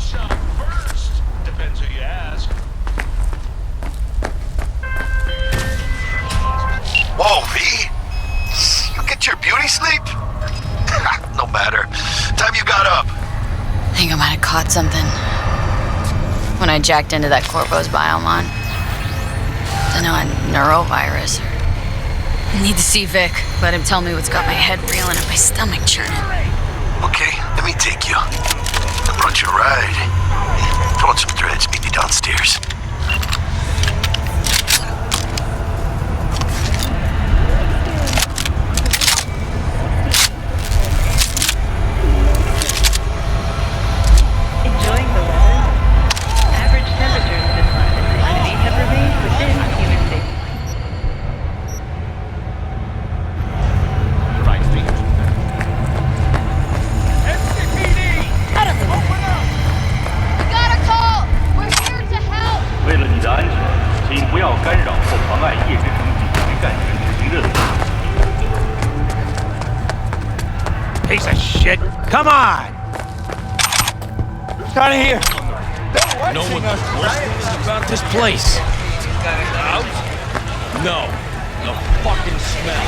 shot first. Depends who you ask. Whoa, V? You get your beauty sleep? No matter. Time you got up. I think I might have caught something when I jacked into that Corpo's biomon. Don't know, a neurovirus. I need to see Vic. Let him tell me what's got my head reeling and my stomach churning. Okay, let me take you. I brought you a ride. Throw on some threads, meet you downstairs. Enjoying the weather? Average temperatures this month in the city have remained within human safety. Right feet. SCPD! Open up! We got a call! We're here to help! 为了你的安全，请不要干扰或妨碍夜之城警局干事执行任务。 Piece of shit! Come on! Out of here! Know what the worst thing is about this place? No. The fucking smell.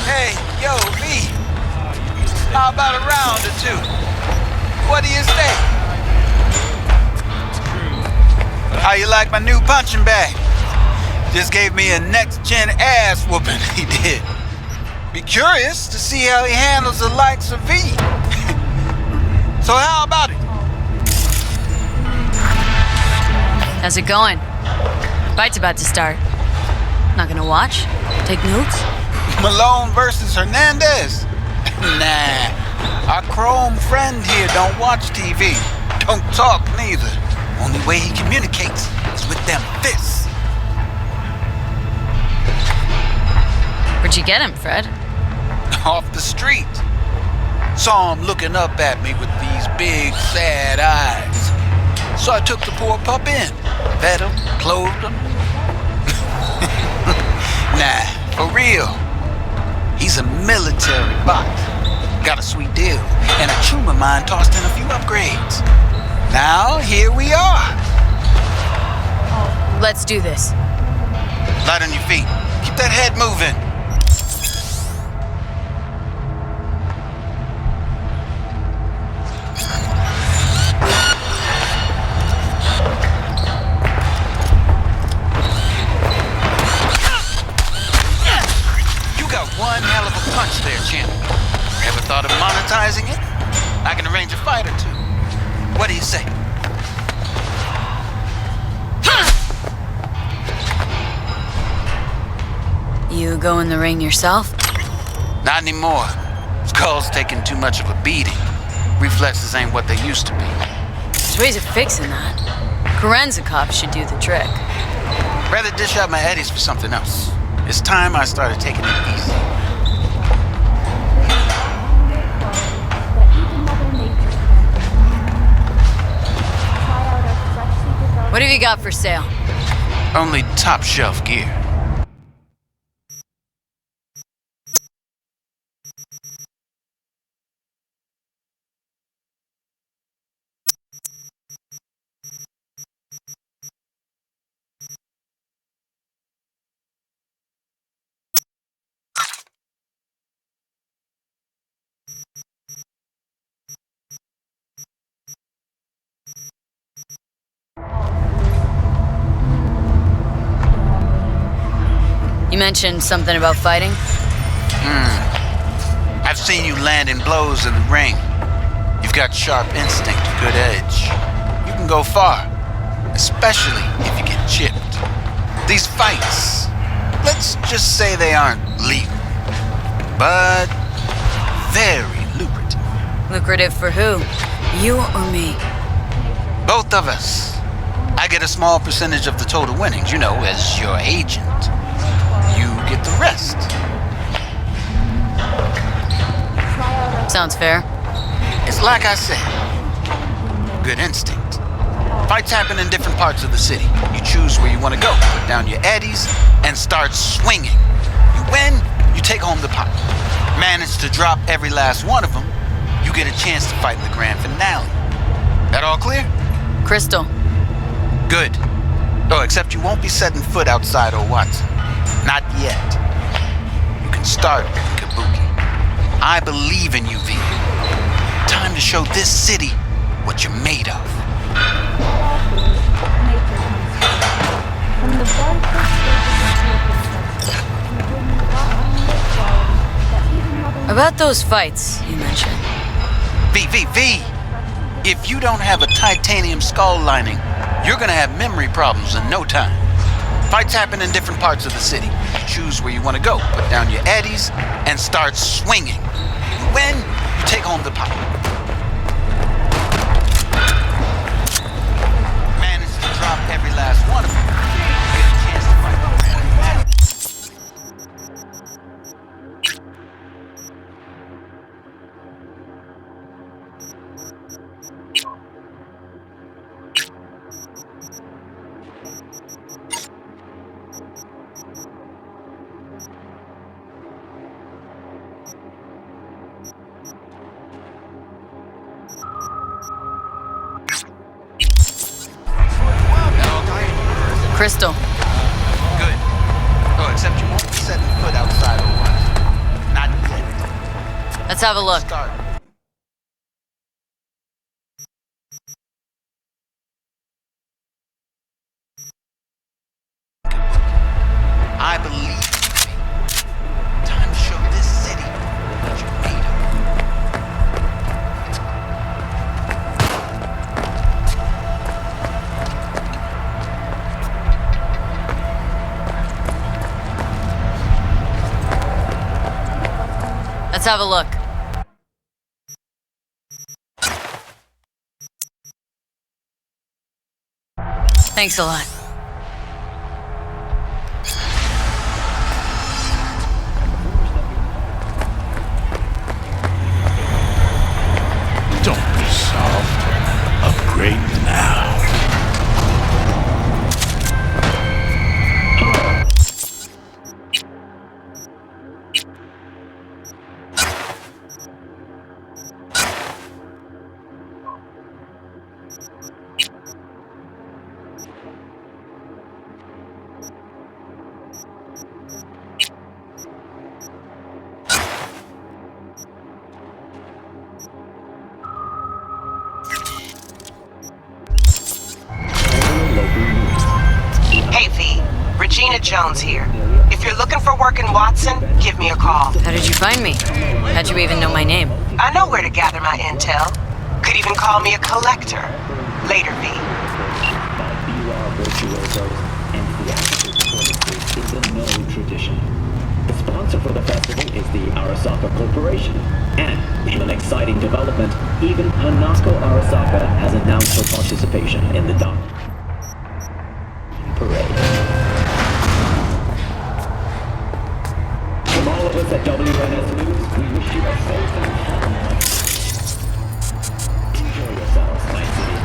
Hey, yo, V. How about a round or two? What do you say? How you like my new punching bag? Just gave me a next-gen ass whooping, he did. Be curious to see how he handles the likes of V. So how about it? How's it going? Fight's about to start. Not gonna watch? Take notes? Malone versus Hernandez? Nah. Our chrome friend here don't watch TV. Don't talk neither. Only way he communicates is with them fists. Where'd you get him, Fred? Off the street. Saw him looking up at me with these big, sad eyes. So I took the poor pup in. Fed him, clothed him. Nah, for real. He's a military bot. Got a sweet deal, and a tumor mine tossed in a few upgrades. Now, here we are. Let's do this. Light on your feet. Keep that head moving. One hell of a punch there, champ. Ever thought of monetizing it? I can arrange a fight or two. What do you say? You go in the ring yourself? Not anymore. Skull's taking too much of a beating. Reflexes ain't what they used to be. There's ways of fixing that. Korenzikov should do the trick. Rather dish out my eddies for something else. It's time I started taking it easy. What have you got for sale? Only top shelf gear. You mentioned something about fighting? I've seen you landing blows in the ring. You've got sharp instinct, good edge. You can go far, especially if you get chipped. These fights, let's just say they aren't legal, but very lucrative. Lucrative for who? You or me? Both of us. I get a small percentage of the total winnings, you know, as your agent. You get the rest. Sounds fair. It's like I said, good instinct. Fights happen in different parts of the city. You choose where you want to go, put down your eddies, and start swinging. You win, you take home the pot. Manage to drop every last one of them, you get a chance to fight in the grand finale. That all clear? Crystal. Good. Oh, except you won't be setting foot outside or Watson. Not yet. You can start in Kabuki. I believe in you, V. Time to show this city what you're made of. About those fights you mentioned. V. If you don't have a titanium skull lining, you're gonna have memory problems in no time. Fights happen in different parts of the city. You choose where you want to go, put down your eddies, and start swinging. You win, you take home the pot. Manage to drop every last one of them. You get a chance to fight the grand finale. Crystal. Good. Oh, except you won't be setting foot outside or Watson. Not yet. Let's have a look. Start. I believe in you. Time to show this city what you're made of. Let's have a look. Thanks a lot. Don't be soft. Upgrade now. Hey V, Regina Jones here. If you're looking for work in Watson, give me a call. How did you find me? How'd you even know my name? I know where to gather my intel. Could even call me a collector. Later, V. Is a no tradition. The sponsor for the festival is the Arasaka Corporation. And, in an exciting development, even Hanako Arasaka has announced her participation in the parade. From all of us at WNS News, we wish you a safe and happy night. Enjoy yourselves, Night City.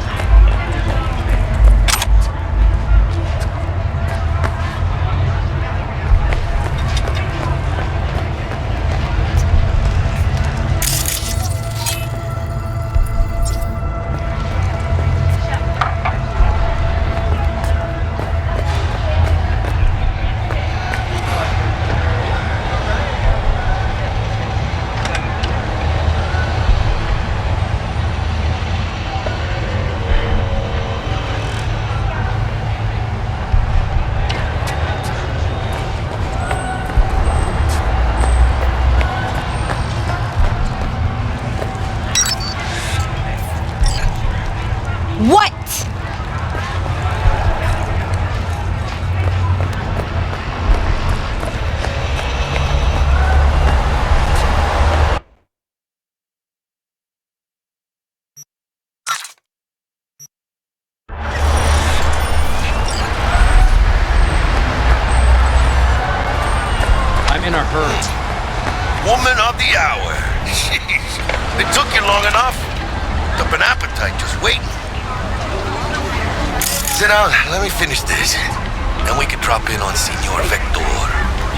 What? I'm in a hurry. Woman of the hour. Jeez. It took you long enough. Up an appetite just waiting. Sit down, let me finish this. Then we can drop in on Senor Vector.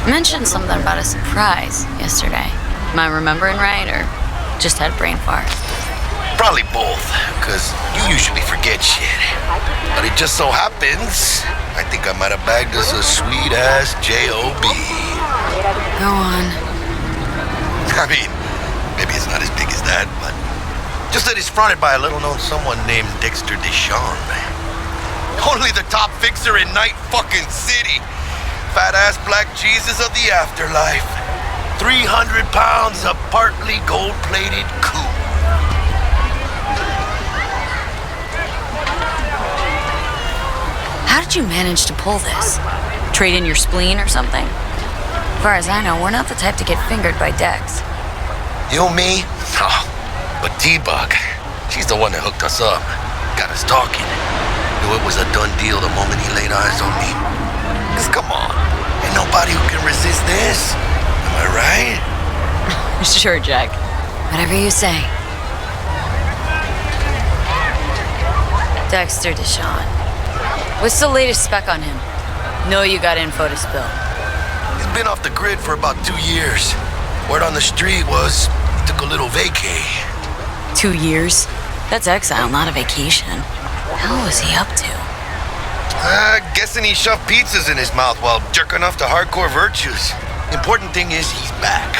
You mentioned something about a surprise yesterday. Am I remembering right, or just had a brain fart? Probably both, because you usually forget shit. But it just so happens, I think I might have bagged us a sweet-ass J.O.B. Go on. I mean, maybe it's not as big as that, but just that it's fronted by a little-known someone named Dexter Deshawn. Only the top fixer in Night fucking City. Fat-ass black Jesus of the afterlife. 300 pounds of partly gold-plated coup. How did you manage to pull this? Trade in your spleen or something? As far as I know, we're not the type to get fingered by Dex. You, me? Oh, but T-Bug, she's the one that hooked us up. Got us talking. Knew it was a done deal the moment he laid eyes on me. 'Cause come on, ain't nobody who can resist this. Am I right? Sure, Jack. Whatever you say. Dexter Deshawn. What's the latest spec on him? Know you got info to spill. He's been off the grid for about 2 years. Word on the street was he took a little vacay. 2 years? That's exile, not a vacation. What the hell was he up to? Guessing he shoved pizzas in his mouth while jerking off to hardcore virtues. Important thing is he's back.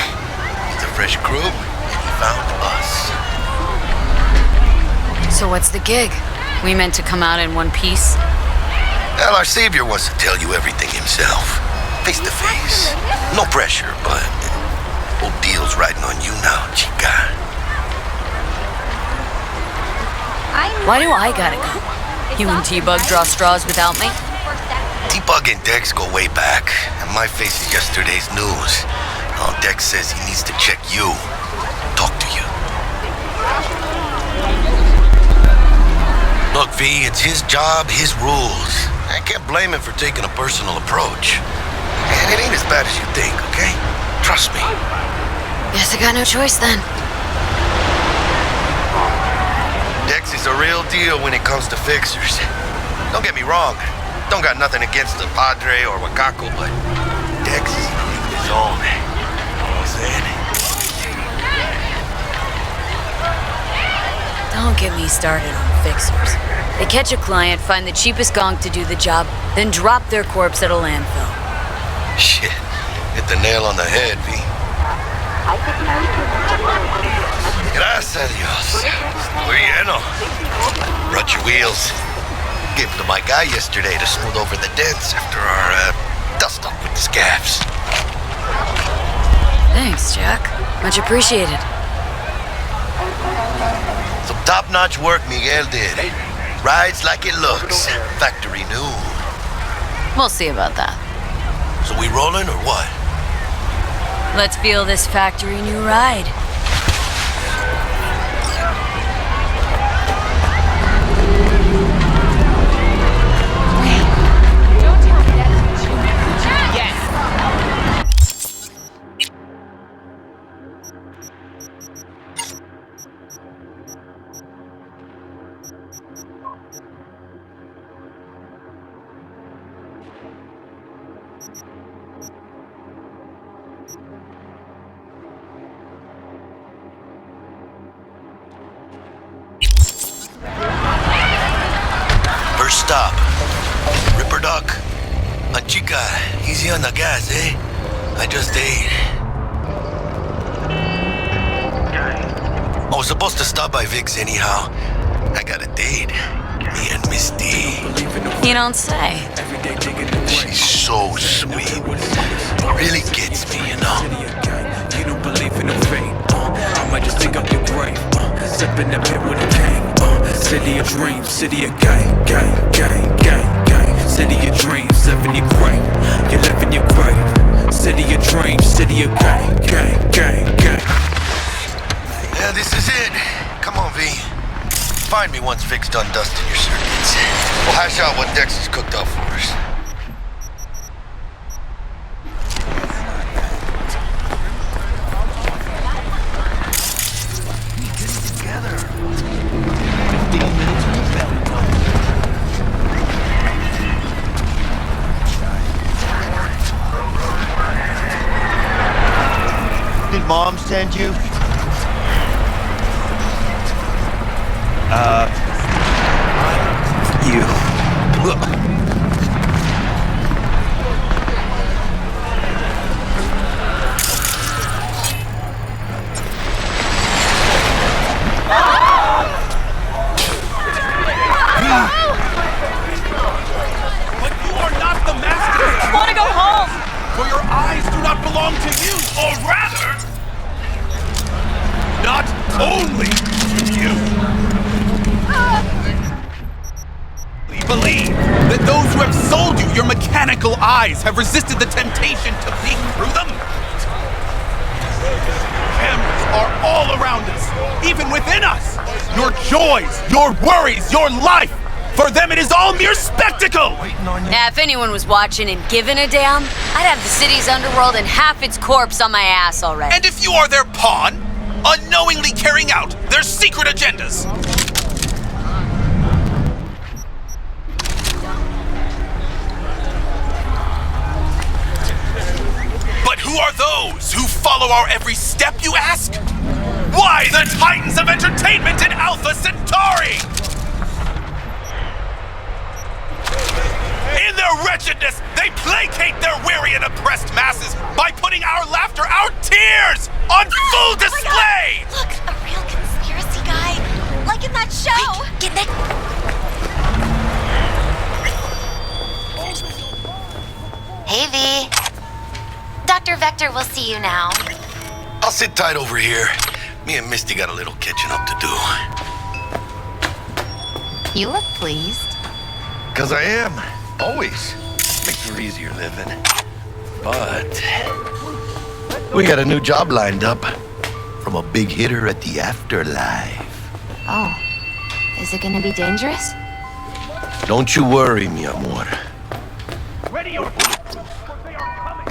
He's a fresh crew, and he found us. So what's the gig? We meant to come out in one piece? Well, our savior wants to tell you everything himself. Face to face. No pressure, but whole deal's riding on you now, chica. Why do I gotta go? You and T-Bug draw straws without me? T-Bug and Dex go way back, and my face is yesterday's news. Now Dex says he needs to check you. Talk to you. Look, V, it's his job, his rules. I can't blame him for taking a personal approach. And it ain't as bad as you think, okay? Trust me. Guess I got no choice then. Dex is a real deal when it comes to fixers. Don't get me wrong. Don't got nothing against the Padre or Wakako, but Dex is in a league of his own. You know what I'm saying? Don't get me started on fixers. They catch a client, find the cheapest gong to do the job, then drop their corpse at a landfill. Shit. Hit the nail on the head, V. Gracias a Dios. Muy lleno. Brought your wheels. Gave them to my guy yesterday to smooth over the dents after our dust up with the scabs. Thanks, Jack. Much appreciated. Some top-notch work Miguel did. Rides like it looks. Factory new. We'll see about that. So we rolling or what? Let's feel this factory new ride. First stop. Ripper Duck. Chica, easy on the gas, eh? I just ate. I was supposed to stop by Vic's anyhow. I got a date. Me and Miss D. You don't say. She's so sweet. Really gets me, you know? You don't believe in no fate. I might just dig up your grave. Step in the pit with a gang. City of dreams, city of gang, gang, gang, gang, gang. City of dreams, living your grave. You live in your grave. City of dreams, city of gang, gang, gang, gang. Yeah, this is it. Come on, V. Find me once Vic's done dusting your circuits. We'll hash out what Dex has cooked up for us. did Mom send you? You. For your eyes do not belong to you, or rather, not only to you. We believe that those who have sold you your mechanical eyes have resisted the temptation to peek through them. Cameras are all around us, even within us. Your joys, your worries, your life. For them, it is all mere spectacle! Now, if anyone was watching and giving a damn, I'd have the city's underworld and half its corpse on my ass already. And if you are their pawn, unknowingly carrying out their secret agendas. But who are those who follow our every step, you ask? Why, the titans of entertainment in Alpha Centauri! In their wretchedness, they placate their weary and oppressed masses by putting our laughter, our tears, on full display! Look, a real conspiracy guy. Like in that show. Wait, get that. Hey, V. Dr. Vector will see you now. I'll sit tight over here. Me and Misty got a little catching up to do. You look pleased. 'Cause I am. Always. Makes for easier living. But we got a new job lined up from a big hitter at the afterlife. Oh. Is it gonna be dangerous? Don't you worry, mi amor. Ready your they are coming.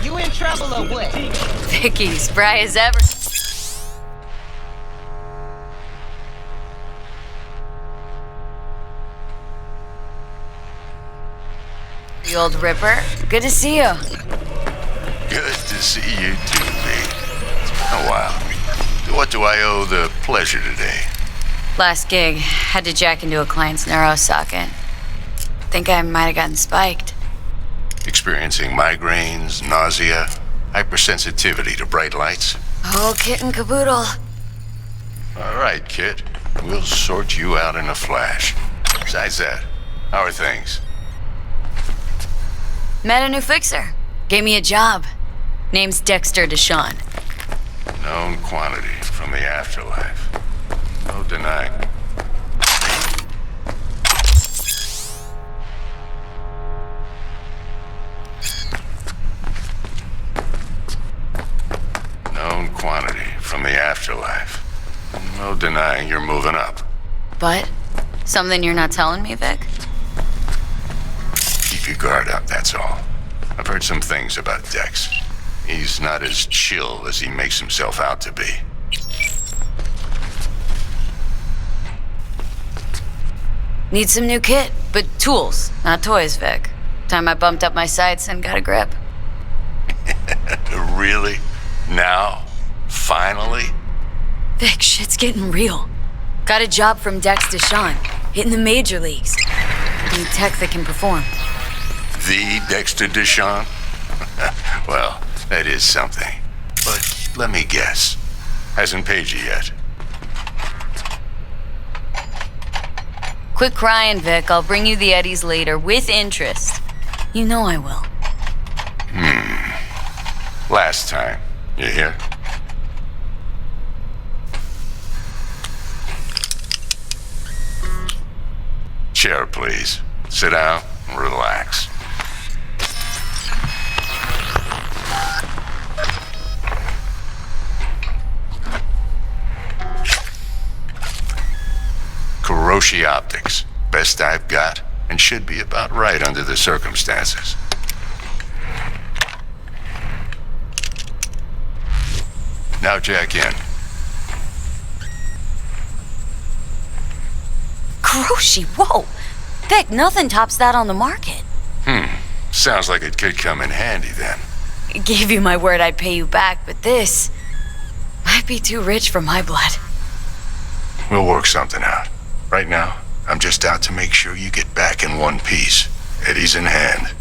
You in trouble or what? Vicky, spry as ever. The old Ripper, good to see you. Good to see you too, V. It's been a while. To what do I owe the pleasure today? Last gig, had to jack into a client's neuro socket. Think I might have gotten spiked. Experiencing migraines, nausea, hypersensitivity to bright lights? Oh, kit and caboodle. All right, kid. We'll sort you out in a flash. Besides that, how are things? Met a new fixer. Gave me a job. Name's Dexter Deshawn. Known quantity from the afterlife. No denying. Known quantity from the afterlife. No denying you're moving up. But something you're not telling me, Vic? Keep your guard up, that's all. I've heard some things about Dex. He's not as chill as he makes himself out to be. Need some new kit, but tools, not toys, Vic. Time I bumped up my sights and got a grip. Really? Now? Finally? Vic, shit's getting real. Got a job from Dex Deshawn, hitting the major leagues. Need tech that can perform. The Dexter Deshawn? Well, that is something. But let me guess. Hasn't paid you yet. Quit crying, Vic. I'll bring you the Eddies later, with interest. You know I will. Last time. You hear? Chair, please. Sit down and relax. Kuroshi Optics. Best I've got, and should be about right under the circumstances. Now jack in. Hiroshi, whoa! Vic, nothing tops that on the market. Sounds like it could come in handy then. I gave you my word I'd pay you back, but this might be too rich for my blood. We'll work something out. Right now, I'm just out to make sure you get back in one piece. Eddie's in hand.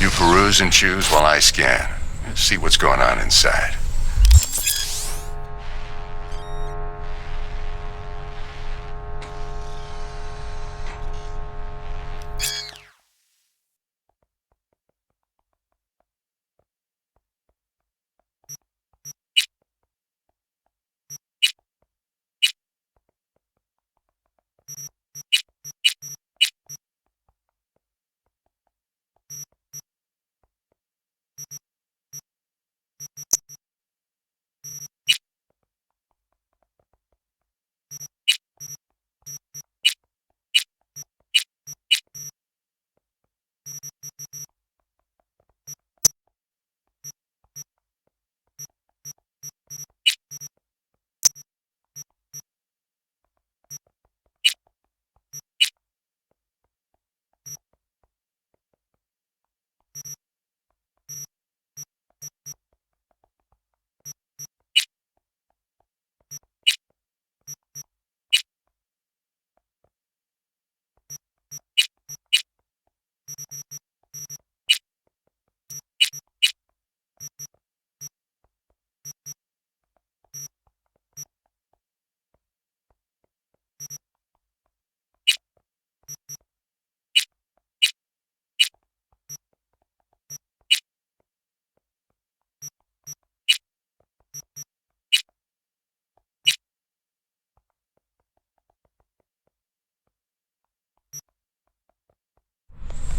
You peruse and choose while I scan. See what's going on inside.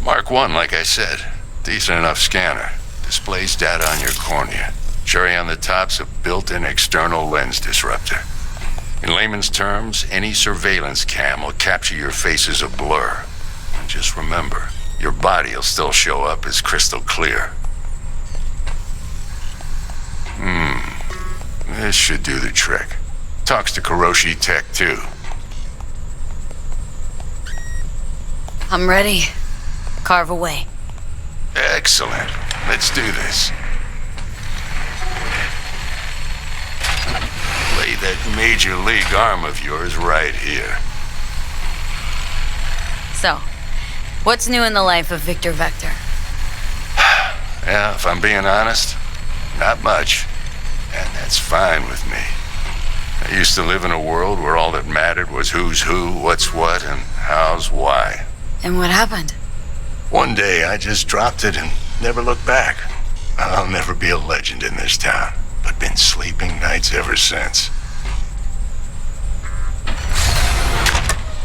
Mark 1, like I said. Decent enough scanner. Displays data on your cornea. Cherry on the top's a built-in external lens disruptor. In layman's terms, any surveillance cam will capture your face as a blur. And just remember, your body'll still show up as crystal clear. This should do the trick. Talks to Kuroshi Tech, too. I'm ready. Carve away. Excellent. Let's do this. Lay that major league arm of yours right here. So, what's new in the life of Victor Vector? Yeah, if I'm being honest, not much. And that's fine with me. I used to live in a world where all that mattered was who's who, what's what, and how's why. And what happened? One day I just dropped it and never looked back. I'll never be a legend in this town, but been sleeping nights ever since.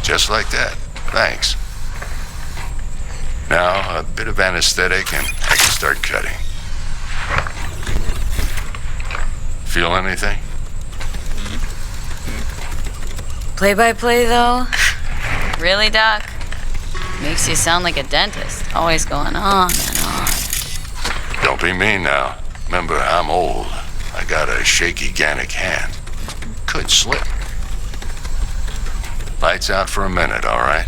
Just like that. Thanks. Now, a bit of anesthetic and I can start cutting. Feel anything? Play-by-play, though? Really, Doc? Makes you sound like a dentist. Always going on and on. Don't be mean now. Remember, I'm old. I got a shaky Gannic hand. Could slip. Lights out for a minute, all right?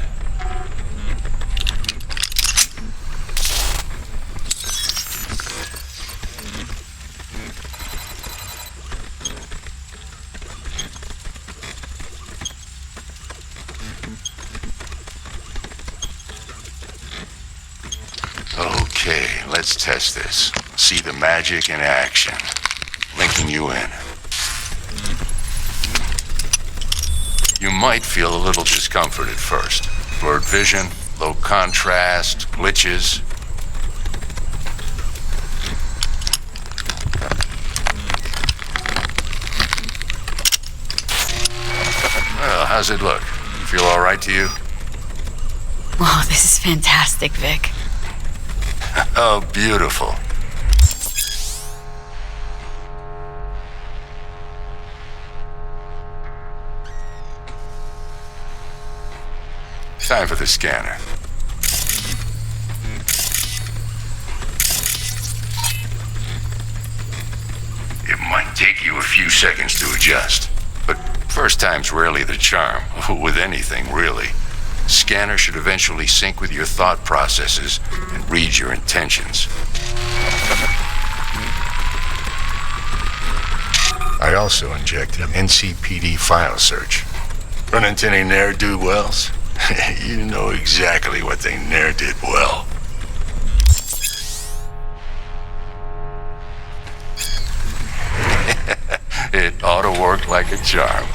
Okay, let's test this. See the magic in action. Linking you in. You might feel a little discomfort at first. Blurred vision, low contrast, glitches. Well, how's it look? Feel all right to you? Whoa, this is fantastic, Vic. Oh, beautiful. Time for the scanner. It might take you a few seconds to adjust. But first time's rarely the charm, with anything, really. Scanner should eventually sync with your thought processes and read your intentions. I also injected an NCPD file search. Run into any ne'er-do-wells? You know exactly what they ne'er did well. It ought to work like a charm.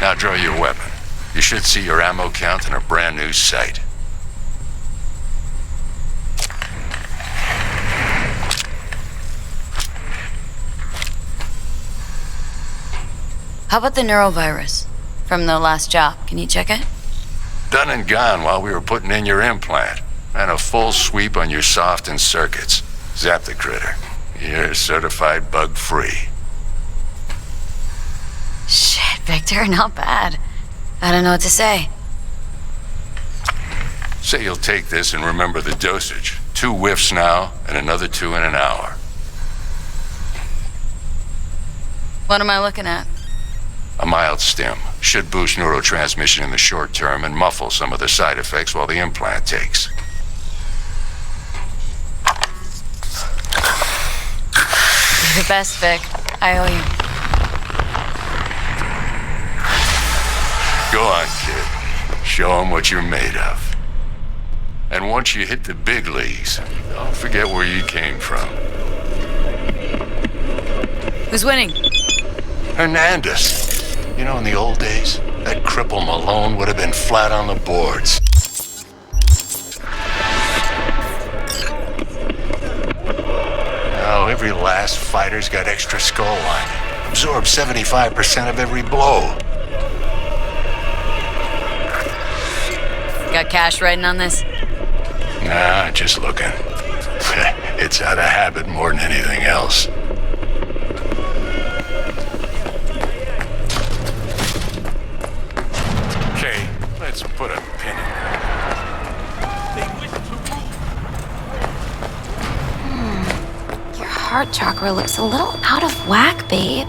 Now draw your weapon. You should see your ammo count in a brand new sight. How about the neurovirus from the last job? Can you check it? Done and gone while we were putting in your implant. And a full sweep on your soft and circuits. Zap the critter. You're certified bug-free. Shit, Victor, not bad. I don't know what to say. Say you'll take this and remember the dosage. 2 whiffs now, and another 2 in an hour. What am I looking at? A mild stim. Should boost neurotransmission in the short term and muffle some of the side effects while the implant takes. You're the best, Vic. I owe you. Go on, kid. Show 'em what you're made of. And once you hit the big leagues, don't forget where you came from. Who's winning? Hernandez. You know, in the old days, that cripple Malone would have been flat on the boards. Now, every last fighter's got extra skull lining. Absorbs 75% of every blow. Got cash writing on this? Nah, just looking. It's out of habit more than anything else. Okay, let's put a pin in Your heart chakra looks a little out of whack, babe.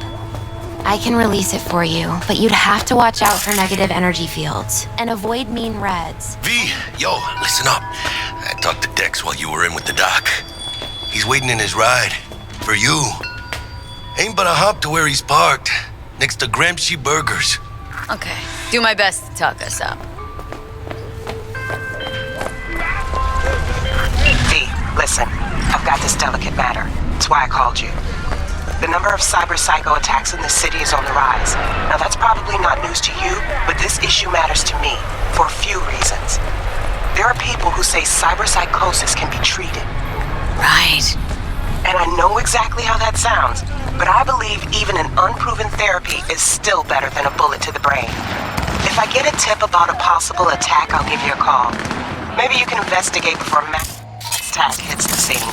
I can release it for you, but you'd have to watch out for negative energy fields and avoid mean reds. V, yo, listen up. I talked to Dex while you were in with the doc. He's waiting in his ride. For you. Ain't but a hop to where he's parked. Next to Gramsci Burgers. Okay. Do my best to talk us up. V, listen. I've got this delicate matter. That's why I called you. The number of cyber-psycho attacks in the city is on the rise. Now that's probably not news to you, but this issue matters to me for a few reasons. There are people who say cyberpsychosis can be treated. Right. And I know exactly how that sounds, but I believe even an unproven therapy is still better than a bullet to the brain. If I get a tip about a possible attack, I'll give you a call. Maybe you can investigate before Matt's task hits the scene.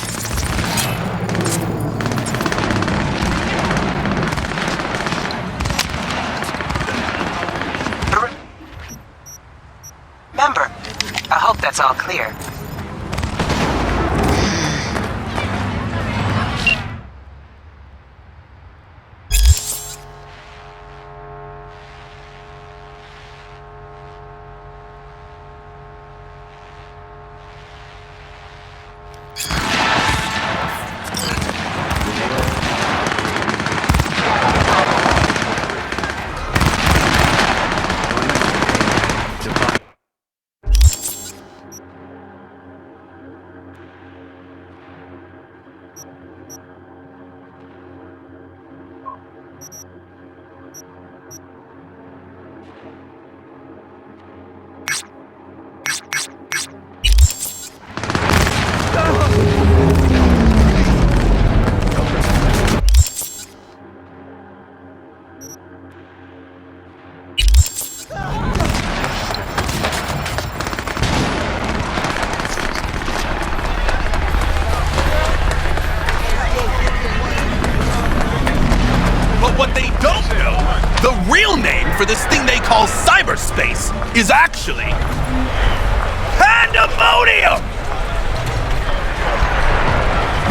Remember, I hope that's all clear. For this thing they call cyberspace is actually pandemonium!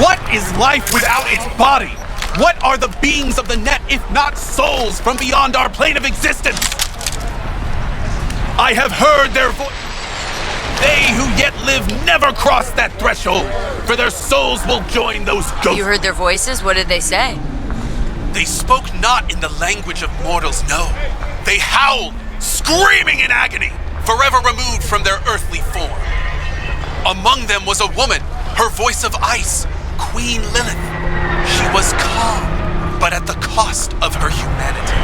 What is life without its body? What are the beings of the net if not souls from beyond our plane of existence? I have heard their voice. They who yet live never cross that threshold, for their souls will join those ghosts. You heard their voices? What did they say? They spoke not in the language of mortals, no. They howled, screaming in agony, forever removed from their earthly form. Among them was a woman, her voice of ice, Queen Lilith. She was calm, but at the cost of her humanity.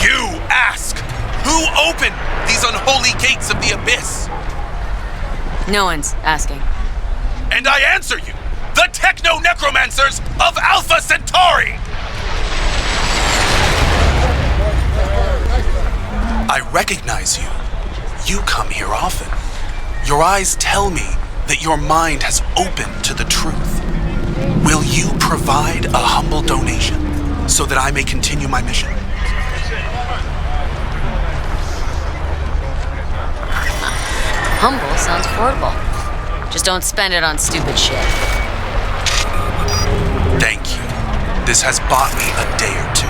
You ask, who opened these unholy gates of the abyss? No one's asking. And I answer you, the techno-necromancers of Alpha Centauri! I recognize you. You come here often. Your eyes tell me that your mind has opened to the truth. Will you provide a humble donation so that I may continue my mission? Humble sounds affordable. Just don't spend it on stupid shit. Thank you. This has bought me a day or two.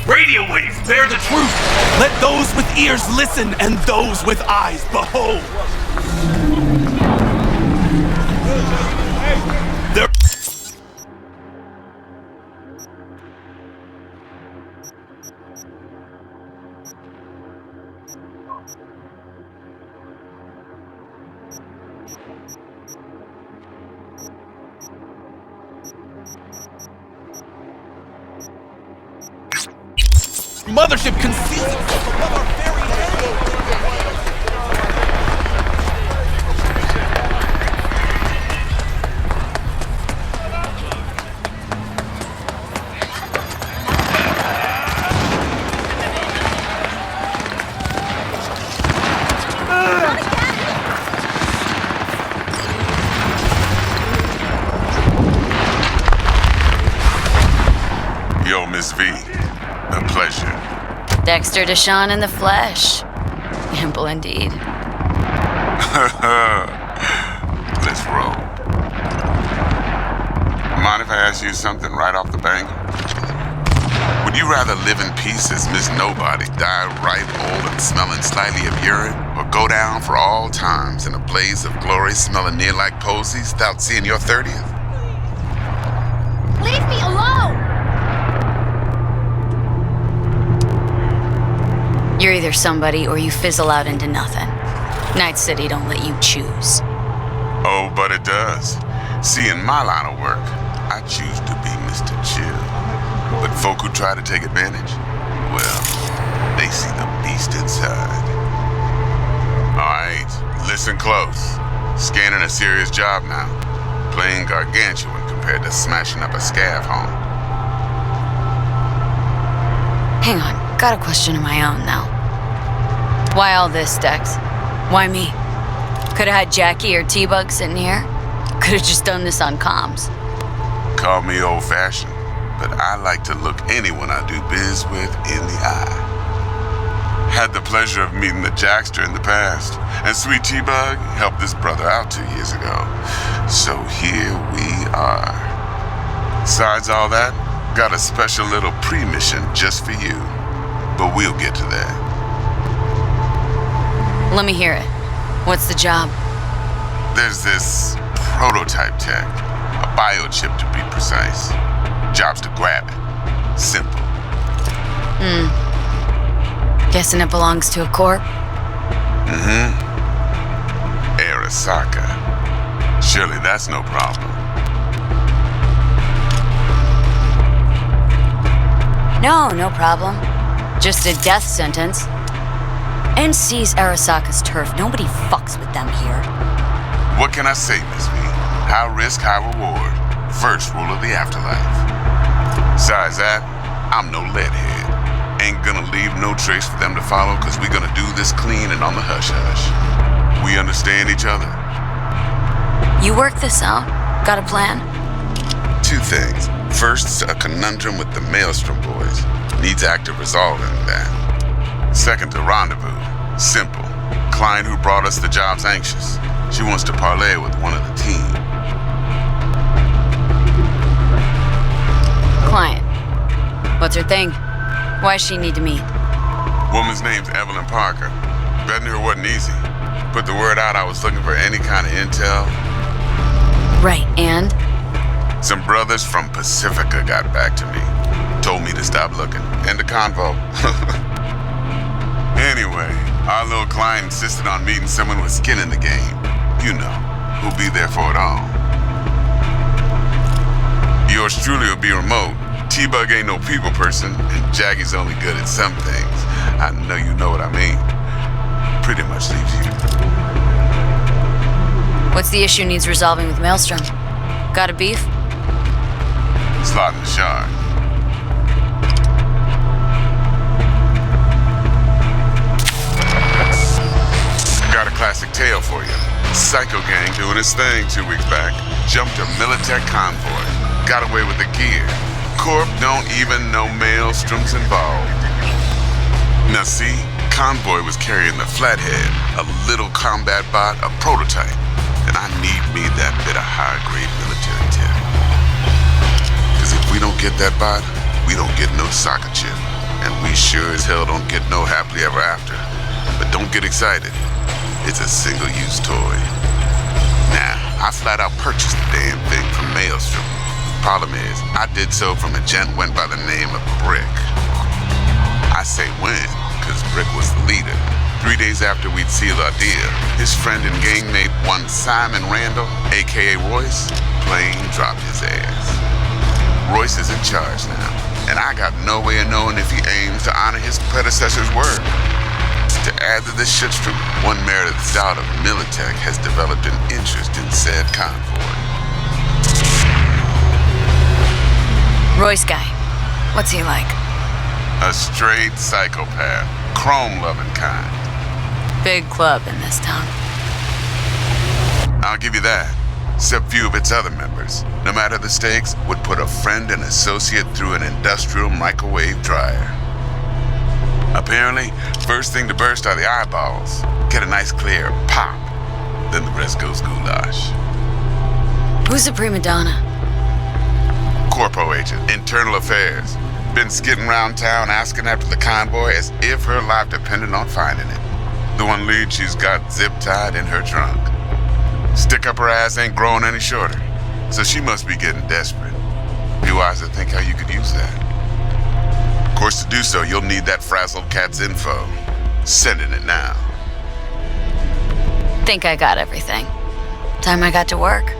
Radio waves bear the truth. Let those with ears listen and those with eyes behold. There. Mothership conceals itself above our very Yo, Miss V. A pleasure. Dexter Deshawn in the flesh. Ample indeed. Let's roll. Mind if I ask you something right off the bang? Would you rather live in peace as Miss Nobody, die ripe, old, and smelling slightly of urine, or go down for all times in a blaze of glory, smelling near like posies without seeing your 30th? Leave me alone! You're either somebody or you fizzle out into nothing. Night City don't let you choose. Oh, but it does. See, in my line of work, I choose to be Mr. Chill. But folk who try to take advantage, well, they see the beast inside. Alright, listen close. Scanning a serious job now. Playing gargantuan compared to smashing up a scav home. Hang on, got a question of my own now. Why all this, Dex? Why me? Could've had Jackie or T-Bug sitting here. Could've just done this on comms. Call me old-fashioned, but I like to look anyone I do biz with in the eye. Had the pleasure of meeting the Jackster in the past, and Sweet T-Bug helped this brother out 2 years ago. So here we are. Besides all that, got a special little pre-mission just for you. But we'll get to that. Let me hear it. What's the job? There's this prototype tech, a biochip to be precise. Job's to grab it. Simple. Guessing it belongs to a corp? Arasaka. Surely that's no problem. No problem. Just a death sentence. NC's Arasaka's turf. Nobody fucks with them here. What can I say, Miss V? High risk, high reward. First rule of the afterlife. Besides that, I'm no leadhead. Ain't gonna leave no trace for them to follow, cause we gonna do this clean and on the hush-hush. We understand each other. You work this out? Got a plan? Two things. First, a conundrum with the Maelstrom boys. Needs active resolving that. Second, a rendezvous. Simple. client who brought us the job's anxious. She wants to parlay with one of the team. Client. What's her thing? Why does she need to meet? Woman's name's Evelyn Parker. Betting her wasn't easy. Put the word out I was looking for any kind of intel. Right, and? Some brothers from Pacifica got back to me. Told me to stop looking. End of convo. Anyway, our little client insisted on meeting someone with skin in the game. You know, who'll be there for it all. Yours truly will be remote. T-Bug ain't no people person, and Jackie's only good at some things. I know you know what I mean. Pretty much leaves you. What's the issue needs resolving with Maelstrom? Got a beef? Slot in the shard. Got a classic tale for you. Psycho gang doing his thing 2 weeks back. Jumped a Militech convoy. Got away with the gear. Corp don't even know Maelstrom's involved. Now see, convoy was carrying the Flathead, a little combat bot, a prototype. And I need me that bit of high-grade military tech. Cause if we don't get that bot, we don't get no soccer chip. And we sure as hell don't get no happily ever after. But don't get excited. It's a single-use toy. Now, I flat out purchased the damn thing from Maelstrom. Problem is, I did so from a gent went by the name of Brick. I say when, cause Brick was the leader. 3 days after we'd sealed our deal, his friend and gangmate, one Simon Randall, aka Royce, plain dropped his ass. Royce is in charge now, and I got no way of knowing if he aims to honor his predecessor's word. To add to this shitstorm, one Meredith's doubt of Militech has developed an interest in said convoy. Royce guy. What's he like? A straight psychopath. Chrome-loving kind. Big club in this town. I'll give you that. Except few of its other members, no matter the stakes, would put a friend and associate through an industrial microwave dryer. Apparently, first thing to burst are the eyeballs. Get a nice clear pop. Then the rest goes goulash. Who's the prima donna? Corpo agent, internal affairs. Been skidding around town asking after the convoy as if her life depended on finding it. The one lead she's got zip-tied in her trunk. Stick up her ass ain't growing any shorter, so she must be getting desperate. Be wise to think how you could use that. Of course, to do so, you'll need that frazzled cat's info. Sending it now. Think I got everything. Time I got to work.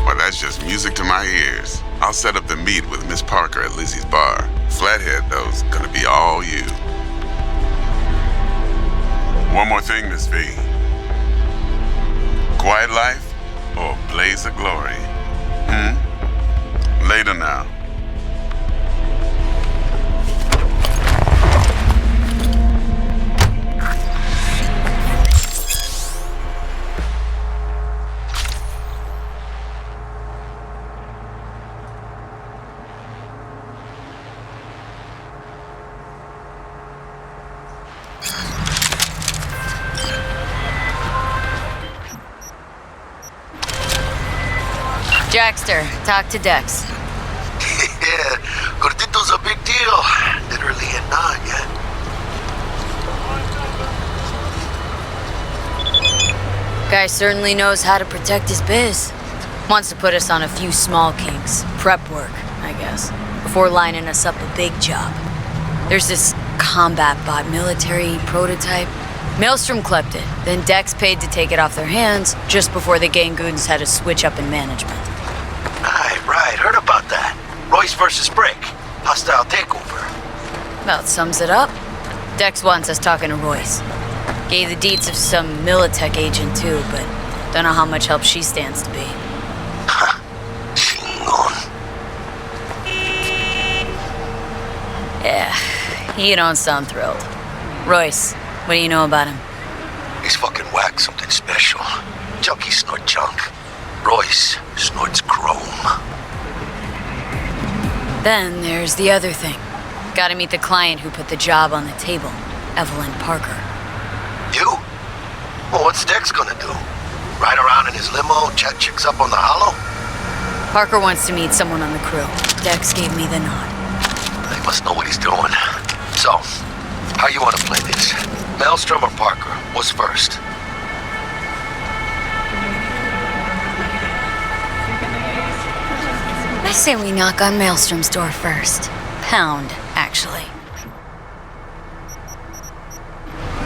Well, that's just music to my ears. I'll set up the meet with Miss Parker at Lizzie's bar. Flathead, though's gonna be all you. One more thing, Miss V. Quiet life or blaze of glory? Later now. Jackster, talk to Dex. Yeah, Gordito's a big deal. Literally and not yet. Guy certainly knows how to protect his biz. Wants to put us on a few small kinks. Prep work, I guess. Before lining us up a big job. There's this combat bot military prototype. Maelstrom clept it, then Dex paid to take it off their hands just before the Gangoons had a switch up in management. Right, heard about that. Royce versus Brick. Hostile takeover. About sums it up. Dex wants us talking to Royce. Gave the deets of some Militech agent too, but don't know how much help she stands to be. Yeah, you don't sound thrilled. Royce, what do you know about him? He's fucking whack, something special. Junkies snort junk. Royce snorts chrome. Then there's the other thing. Gotta meet the client who put the job on the table, Evelyn Parker. You? What's Dex gonna do? Ride around in his limo, chat chicks up on the hollow? Parker wants to meet someone on the crew. Dex gave me the nod. He must know what he's doing. So, how you want to play this? Maelstrom or Parker? What's first? I say we knock on Maelstrom's door first. Pound, actually.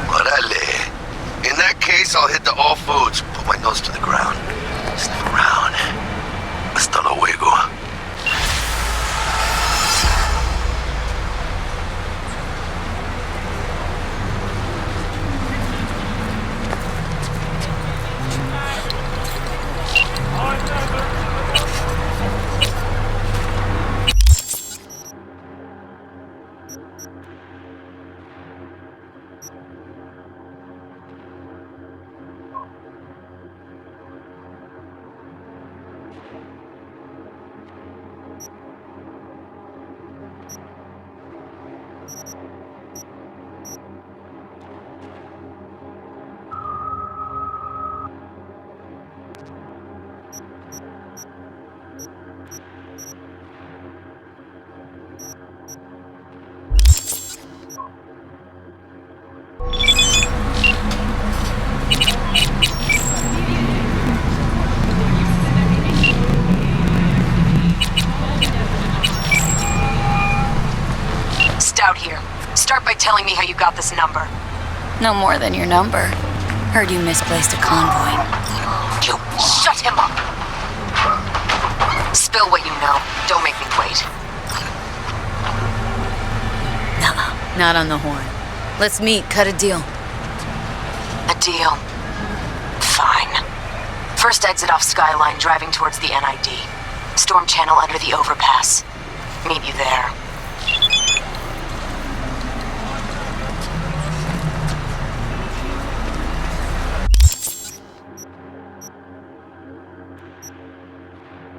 Orale. In that case, I'll hit the all foods, put my nose to the ground, sniff around. Hasta luego. Stout here. Start by telling me how you got this number. No more than your number. Heard you misplaced a convoy. You shut him up! Spill what you know. Don't make me wait. Nuh-uh. Not on the horn. Let's meet, cut a deal. A deal? Fine. First exit off Skyline, driving towards the NID. Storm channel under the overpass. Meet you there.